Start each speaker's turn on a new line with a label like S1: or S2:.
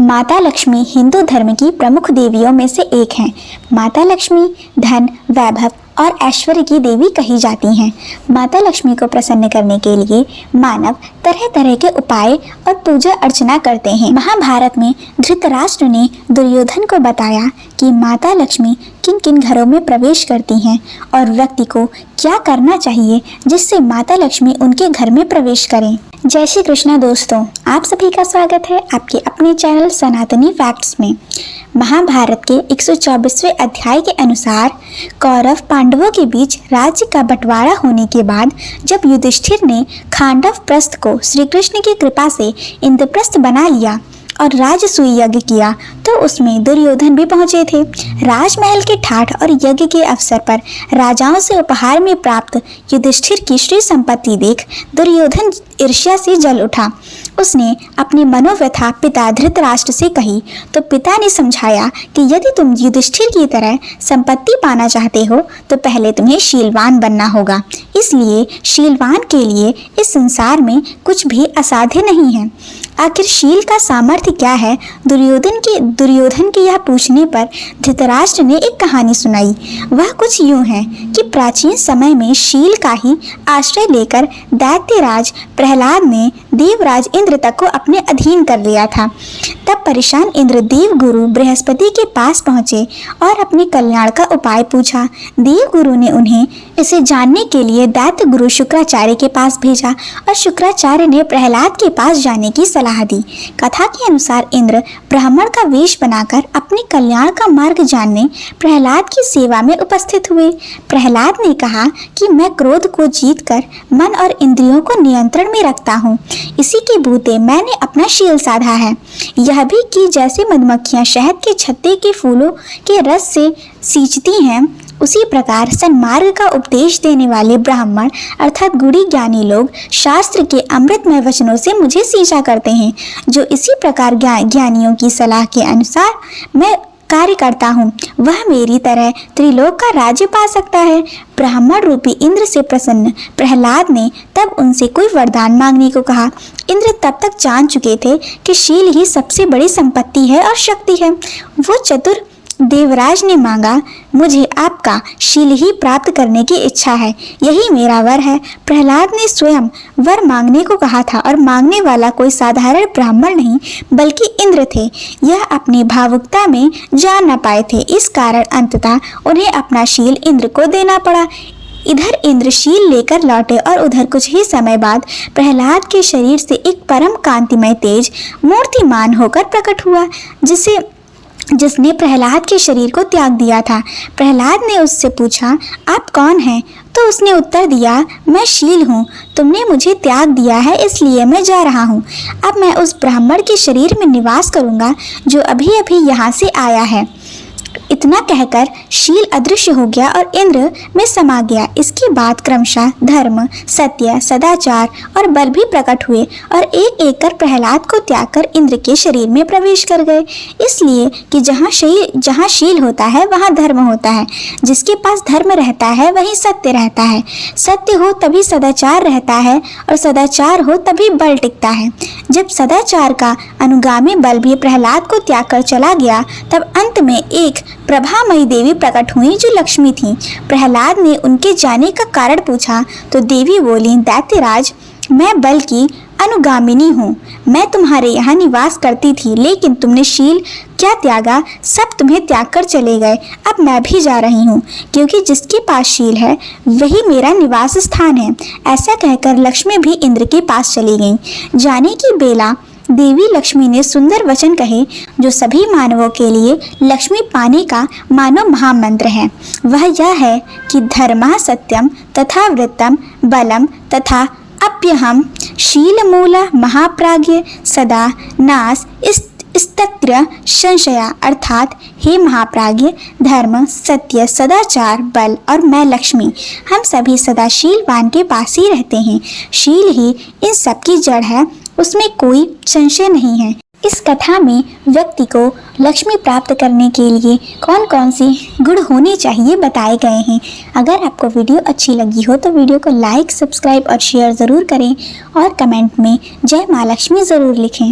S1: माता लक्ष्मी हिंदू धर्म की प्रमुख देवियों में से एक हैं। माता लक्ष्मी धन, वैभव और ऐश्वर्य की देवी कही जाती हैं। माता लक्ष्मी को प्रसन्न करने के लिए मानव तरह तरह के उपाय और पूजा अर्चना करते हैं। महाभारत में धृतराष्ट्र ने दुर्योधन को बताया कि माता लक्ष्मी किन किन घरों में प्रवेश करती हैं और व्यक्ति को क्या करना चाहिए जिससे माता लक्ष्मी उनके घर में प्रवेश करें। जय श्री कृष्णा दोस्तों, आप सभी का स्वागत है आपके अपने चैनल सनातनी फैक्ट्स में। महाभारत के 124वें अध्याय के अनुसार कौरव पांडवों के बीच राज्य का बंटवारा होने के बाद जब युधिष्ठिर ने खांडव प्रस्थ को श्री कृष्ण की कृपा से इंद्रप्रस्थ बना लिया और राजसूय यज्ञ किया तो उसमें दुर्योधन भी पहुंचे थे। राजमहल के ठाठ और यज्ञ के अवसर पर राजाओं से उपहार में प्राप्त युधिष्ठिर की श्री संपत्ति देख दुर्योधन ईर्ष्या से जल उठा। उसने अपनी मनोव्यथा पिता धृतराष्ट्र से कही तो पिता ने समझाया कि यदि तुम युधिष्ठिर की तरह संपत्ति पाना चाहते हो तो पहले तुम्हें शीलवान बनना होगा। इसलिए शीलवान के लिए इस संसार में कुछ भी असाध्य नहीं है। आखिर शील का सामर्थ्य क्या है? दुर्योधन के यह पूछने पर धृतराष्ट्र ने एक कहानी सुनाई। वह कुछ यूं है कि प्राचीन समय में शील का ही आश्रय लेकर दैत्यराज प्रहलाद ने देवराज इंद्र तक को अपने अधीन कर लिया था। तब परेशान इंद्र देवगुरु बृहस्पति के पास पहुंचे और अपने कल्याण का उपाय पूछा। देवगुरु ने उन्हें इसे जानने के लिए दैत्य गुरु शुक्राचार्य के पास भेजा और शुक्राचार्य ने प्रहलाद के पास जाने की सलाह दी। कथा के अनुसार इंद्र ब्राह्मण का वेश बनाकर अपने कल्याण का मार्ग जानने प्रहलाद की सेवा में उपस्थित हुए। प्रहलाद ने कहा कि मैं क्रोध को जीतकर मन और इंद्रियों को नियंत्रण में रखता हूँ। इसी के बूते मैंने अपना शील साधा है। यह भी कि जैसे मधुमक्खियां शहद के छत्ते के फूलों के रस से सींचती हैं, उसी प्रकार सन्मार्ग का उपदेश देने वाले ब्राह्मण अर्थात गुणी ज्ञानी लोग शास्त्र के अमृतमय वचनों से मुझे सींचा करते हैं। जो इसी प्रकार ज्ञानियों की सलाह के अनुसार मैं कार्य करता हूँ, वह मेरी तरह त्रिलोक का राज्य पा सकता है। ब्राह्मण रूपी इंद्र से प्रसन्न प्रहलाद ने तब उनसे कोई वरदान मांगने को कहा। इंद्र तब तक जान चुके थे कि शील ही सबसे बड़ी संपत्ति है और शक्ति है। वो चतुर देवराज ने मांगा, मुझे आपका शील ही प्राप्त करने की इच्छा है, यही मेरा वर है। प्रहलाद ने स्वयं वर मांगने को कहा था और मांगने वाला कोई साधारण ब्राह्मण नहीं बल्कि इंद्र थे। यह अपनी भावुकता में जान न पाए थे, इस कारण अंततः उन्हें अपना शील इंद्र को देना पड़ा। इधर इंद्र शील लेकर लौटे और उधर कुछ ही समय बाद प्रहलाद के शरीर से एक परम कांतिमय तेज मूर्तिमान होकर प्रकट हुआ जिसने प्रहलाद के शरीर को त्याग दिया था। प्रहलाद ने उससे पूछा, आप कौन हैं? तो उसने उत्तर दिया, मैं शील हूँ। तुमने मुझे त्याग दिया है इसलिए मैं जा रहा हूँ। अब मैं उस ब्राह्मण के शरीर में निवास करूँगा जो अभी अभी यहाँ से आया है। इतना कहकर शील अदृश्य हो गया और इंद्र में समा गया। इसके बाद क्रमशः धर्म, सत्य, सदाचार और बल भी प्रकट हुए और एक एक कर प्रहलाद को त्याग कर इंद्र के शरीर में प्रवेश कर गए। इसलिए कि जहाँ शील होता है वहाँ धर्म होता है। जिसके पास धर्म रहता है वहीं सत्य रहता है। सत्य हो तभी सदाचार रहता है और सदाचार हो तभी बल टिकता है। जब सदाचार का अनुगामी बल भी प्रहलाद को त्याग कर चला गया तब अंत में एक प्रभामयी देवी प्रकट हुई जो लक्ष्मी थी। प्रहलाद ने उनके जाने का कारण पूछा तो देवी बोली, दैत्यराज, मैं बल की अनुगामिनी हूँ। मैं तुम्हारे यहाँ निवास करती थी लेकिन तुमने शील क्या त्यागा, सब तुम्हें त्याग कर चले गए। अब मैं भी जा रही हूँ क्योंकि जिसके पास शील है वही मेरा निवास स्थान है। ऐसा कहकर लक्ष्मी भी इंद्र के पास चली गई। जाने की बेला देवी लक्ष्मी ने सुंदर वचन कहे जो सभी मानवों के लिए लक्ष्मी पाने का मानव महामंत्र है। वह यह है कि धर्मः सत्यम तथा वृत्तम बलम तथा अप्यहम शीलमूला महाप्राज्ञ सदा नास स्तत्र संशया। अर्थात हे महाप्राज्ञ, धर्म, सत्य, सदाचार, बल और मैं लक्ष्मी, हम सभी सदा शीलवान के पास ही रहते हैं। शील ही इन सब की जड़ है, उसमें कोई संशय नहीं है। इस कथा में व्यक्ति को लक्ष्मी प्राप्त करने के लिए कौन कौन सी गुण होने चाहिए बताए गए हैं। अगर आपको वीडियो अच्छी लगी हो तो वीडियो को लाइक, सब्सक्राइब और शेयर ज़रूर करें और कमेंट में जय माँ लक्ष्मी ज़रूर लिखें।